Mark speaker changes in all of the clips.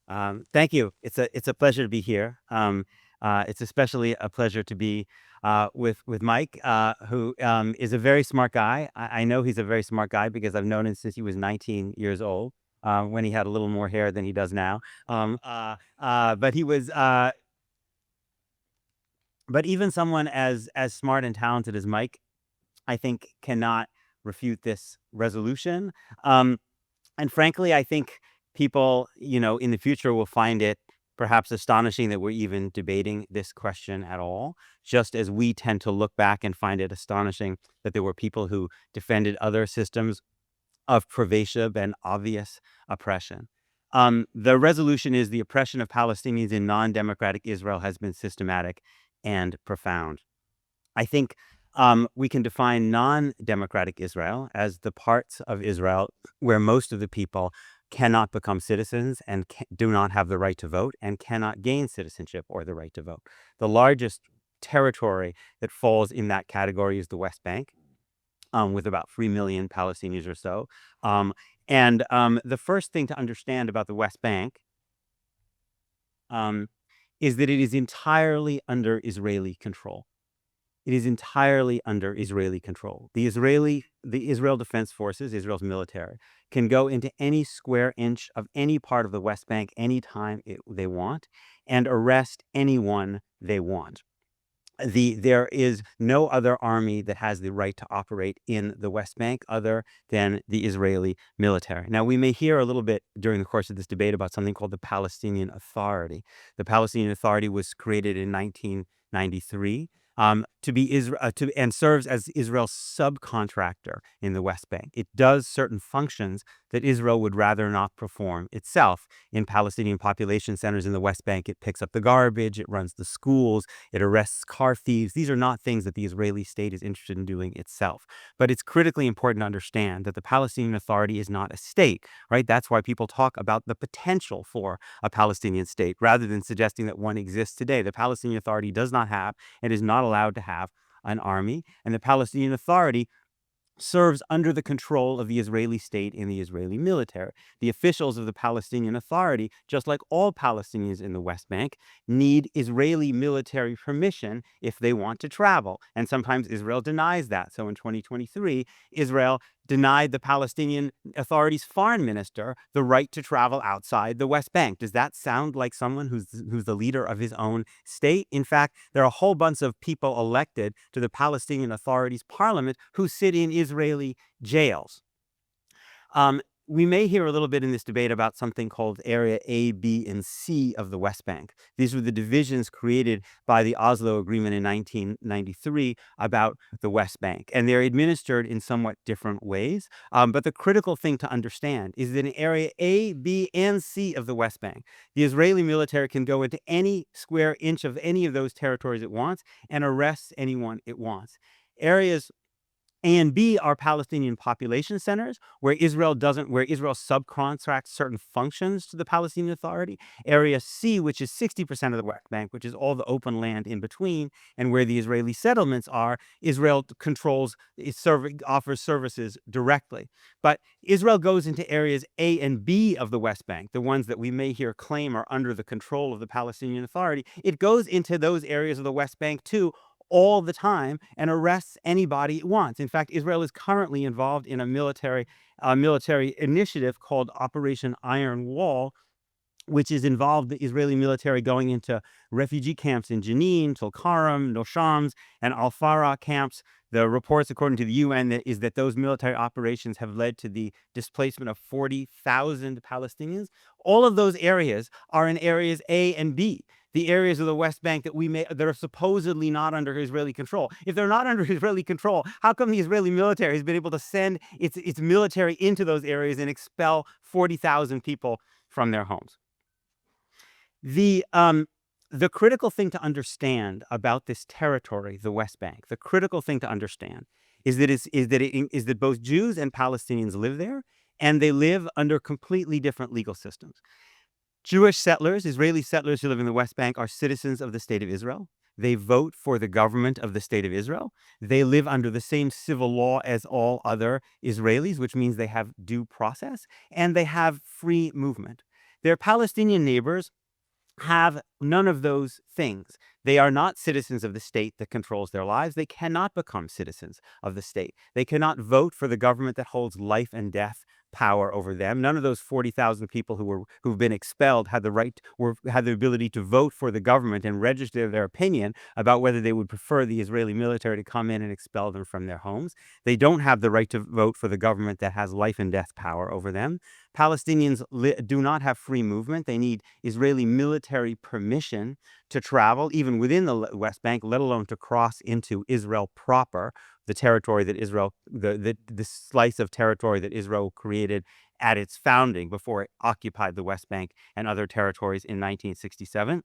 Speaker 1: Thank you. It's a pleasure to be here. It's especially a pleasure to be with Mike, who is a very smart guy. I know he's a very smart guy because I've known him since he was 19 years old, when he had a little more hair than he does now. But he was, but even someone as smart and talented as Mike, I think, cannot refute this resolution. Um, And frankly, I think people, in the future will find it perhaps astonishing that we're even debating this question at all, just as we tend to look back and find it astonishing that there were people who defended other systems of pervasive and obvious oppression. The resolution is the oppression of Palestinians in non-democratic Israel has been systematic and profound. I think we can define non-democratic Israel as the parts of Israel where most of the people cannot become citizens and do not have the right to vote and cannot gain citizenship or the right to vote. The largest territory that falls in that category is the West Bank, with about 3 million Palestinians or so. And the first thing to understand about the West Bank um, is that it is entirely under Israeli control. It is entirely under Israeli control. The Israel Defense Forces, Israel's military, can go into any square inch of any part of the West Bank anytime they want and arrest anyone they want. There is no other army that has the right to operate in the West Bank other than the Israeli military. Now, we may hear a little bit during the course of this debate about something called the Palestinian Authority. The Palestinian Authority was created in 1993, to be and serves as Israel's subcontractor in the West Bank. It does certain functions that Israel would rather not perform itself. In Palestinian population centers in the West Bank, it picks up the garbage, it runs the schools, it arrests car thieves. These are not things that the Israeli state is interested in doing itself. But it's critically important to understand that the Palestinian Authority is not a state, right? That's why people talk about the potential for a Palestinian state rather than suggesting that one exists today. The Palestinian Authority does not have and is not allowed to have an army, and the Palestinian Authority serves under the control of the Israeli state and the Israeli military. The officials of the Palestinian Authority, just like all Palestinians in the West Bank, need Israeli military permission if they want to travel. And sometimes Israel denies that. So in 2023, Israel denied the Palestinian Authority's foreign minister the right to travel outside the West Bank. Does that sound like someone who's the leader of his own state? In fact, there are a whole bunch of people elected to the Palestinian Authority's parliament who sit in Israeli jails. We may hear a little bit in this debate about something called Area A, B, and C of the West Bank. These were the divisions created by the Oslo Agreement in 1993 about the West Bank, and they're administered in somewhat different ways. But the critical thing to understand is that in Area A, B, and C of the West Bank, the Israeli military can go into any square inch of any of those territories it wants and arrest anyone it wants. Areas A and B are Palestinian population centers where Israel subcontracts certain functions to the Palestinian Authority. Area C, which is 60% of the West Bank, which is all the open land in between, and where the Israeli settlements are, Israel offers services directly. But Israel goes into areas A and B of the West Bank, the ones that we may hear claim are under the control of the Palestinian Authority. It goes into those areas of the West Bank too, all the time, and arrests anybody it wants. In fact, Israel is currently involved in a military initiative called Operation Iron Wall, which is involved the Israeli military going into refugee camps in Jenin, Tulkarm, Noshams, and Al-Farah camps. The reports, according to the UN, is that those military operations have led to the displacement of 40,000 Palestinians. All of those areas are in areas A and B, the areas of the West Bank that are supposedly not under Israeli control. If they're not under Israeli control, how come the Israeli military has been able to send its military into those areas and expel 40,000 people from their homes? The critical thing to understand about this territory, the West Bank, the critical thing to understand is that both Jews and Palestinians live there, and they live under completely different legal systems. Jewish settlers, Israeli settlers who live in the West Bank, are citizens of the state of Israel. They vote for the government of the state of Israel. They live under the same civil law as all other Israelis, which means they have due process, and they have free movement. Their Palestinian neighbors have none of those things. They are not citizens of the state that controls their lives. They cannot become citizens of the state. They cannot vote for the government that holds life and death power over them. None of those 40,000 people who've been expelled had the ability to vote for the government and register their opinion about whether they would prefer the Israeli military to come in and expel them from their homes. They don't have the right to vote for the government that has life and death power over them. Palestinians do not have free movement. They need Israeli military permission to travel, even within the West Bank, let alone to cross into Israel proper, the territory that Israel, the slice of territory that Israel created at its founding before it occupied the West Bank and other territories in 1967.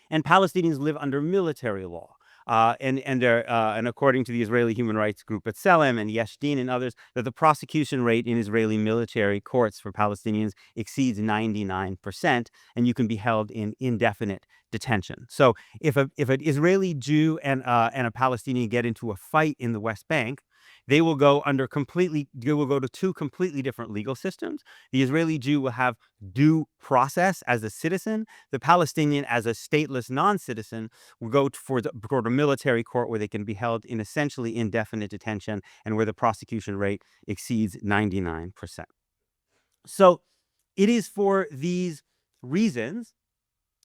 Speaker 1: And Palestinians live under military law. And according to the Israeli human rights group B'Tselem and Yesh Din and others, that the prosecution rate in Israeli military courts for Palestinians exceeds 99%, and you can be held in indefinite detention. So if an Israeli Jew and a Palestinian get into a fight in the West Bank, they will go to two completely different legal systems. The Israeli Jew will have due process as a citizen. The Palestinian, as a stateless non-citizen, will go for a military court where they can be held in essentially indefinite detention and where the prosecution rate exceeds 99%. So it is for these reasons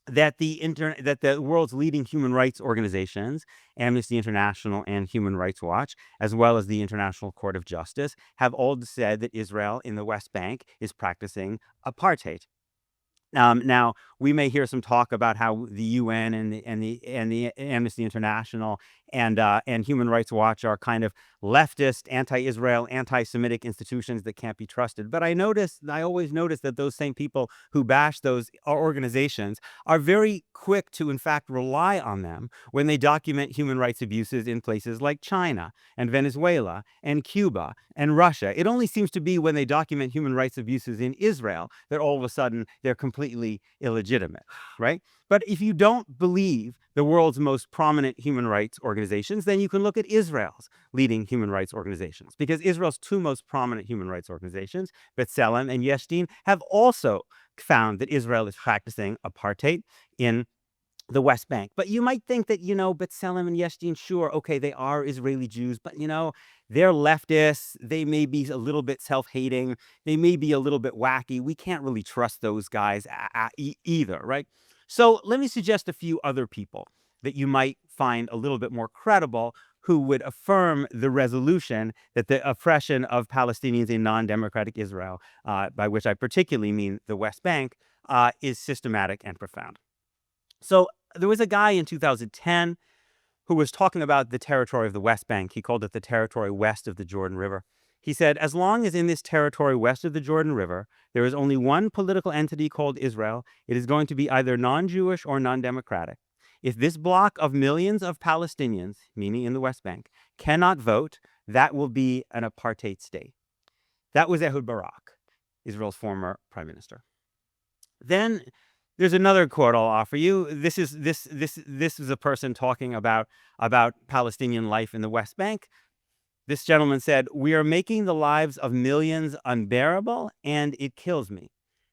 Speaker 1: that the world's leading human rights organizations, Amnesty International and Human Rights Watch, as well as the International Court of Justice, have all said that Israel in the West Bank is practicing apartheid. Now, we may hear some talk about how the UN and the Amnesty International and Human Rights Watch are kind of leftist, anti-Israel, anti-Semitic institutions that can't be trusted. But I always notice that those same people who bash those organizations are very quick to, in fact, rely on them when they document human rights abuses in places like China and Venezuela and Cuba and Russia. It only seems to be when they document human rights abuses in Israel that all of a sudden they're completely illegitimate, right? But if you don't believe the world's most prominent human rights organizations, then you can look at Israel's leading human rights organizations, because Israel's two most prominent human rights organizations, B'Tselem and Yesh Din, have also found that Israel is practicing apartheid in the West Bank. But you might think that, B'Tselem and Yesh Din, sure, okay, they are Israeli Jews, but, they're leftists. They may be a little bit self-hating. They may be a little bit wacky. We can't really trust those guys either, right? So let me suggest a few other people that you might find a little bit more credible who would affirm the resolution that the oppression of Palestinians in non-democratic Israel, by which I particularly mean the West Bank, is systematic and profound. So there was a guy in 2010 who was talking about the territory of the West Bank. He called it the territory west of the Jordan River. He said, as long as in this territory west of the Jordan River, there is only one political entity called Israel, it is going to be either non-Jewish or non-democratic. If this block of millions of Palestinians, meaning in the West Bank, cannot vote, that will be an apartheid state. That was Ehud Barak, Israel's former prime minister. Then there's another quote I'll offer you. This is a person talking about Palestinian life in the West Bank. This gentleman said, "We are making the lives of millions unbearable, and it kills me."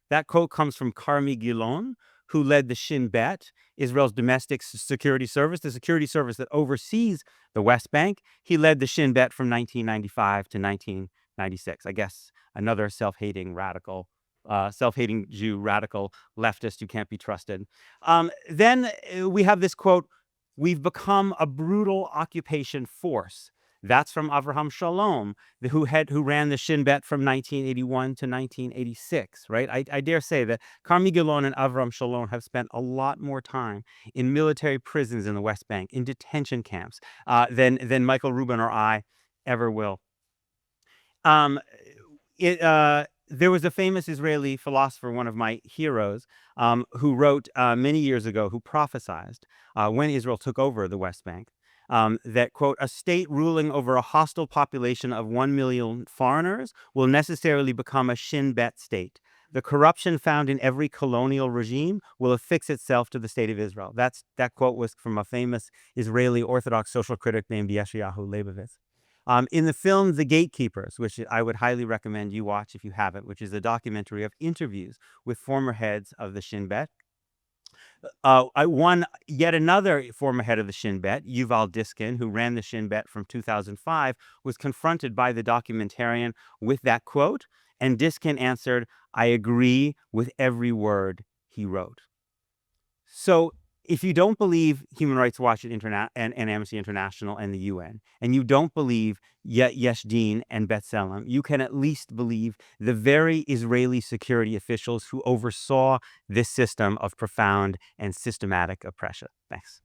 Speaker 1: That quote comes from Carmi Gilon, who led the Shin Bet, Israel's domestic security service, the security service that oversees the West Bank. He led the Shin Bet from 1995 to 1996. I guess another self-hating Jew, radical leftist who can't be trusted. Then we have this quote, "We've become a brutal occupation force." That's from Avraham Shalom, who ran the Shin Bet from 1981 to 1986, right? I dare say that Carmi Gilon and Avraham Shalom have spent a lot more time in military prisons in the West Bank, in detention camps, than Michael Rubin or I ever will. There was a famous Israeli philosopher, one of my heroes, who wrote many years ago, who prophesized when Israel took over the West Bank, that, quote, "A state ruling over a hostile population of 1 million foreigners will necessarily become a Shin Bet state. The corruption found in every colonial regime will affix itself to the state of Israel." That quote was from a famous Israeli Orthodox social critic named Yeshayahu Leibovitz. In the film The Gatekeepers, which I would highly recommend you watch if you haven't, which is a documentary of interviews with former heads of the Shin Bet, yet another former head of the Shin Bet, Yuval Diskin, who ran the Shin Bet from 2005, was confronted by the documentarian with that quote, and Diskin answered, "I agree with every word he wrote." So if you don't believe Human Rights Watch and Amnesty International and the UN, and you don't believe Yesh Din and B'Tselem, you can at least believe the very Israeli security officials who oversaw this system of profound and systematic oppression. Thanks.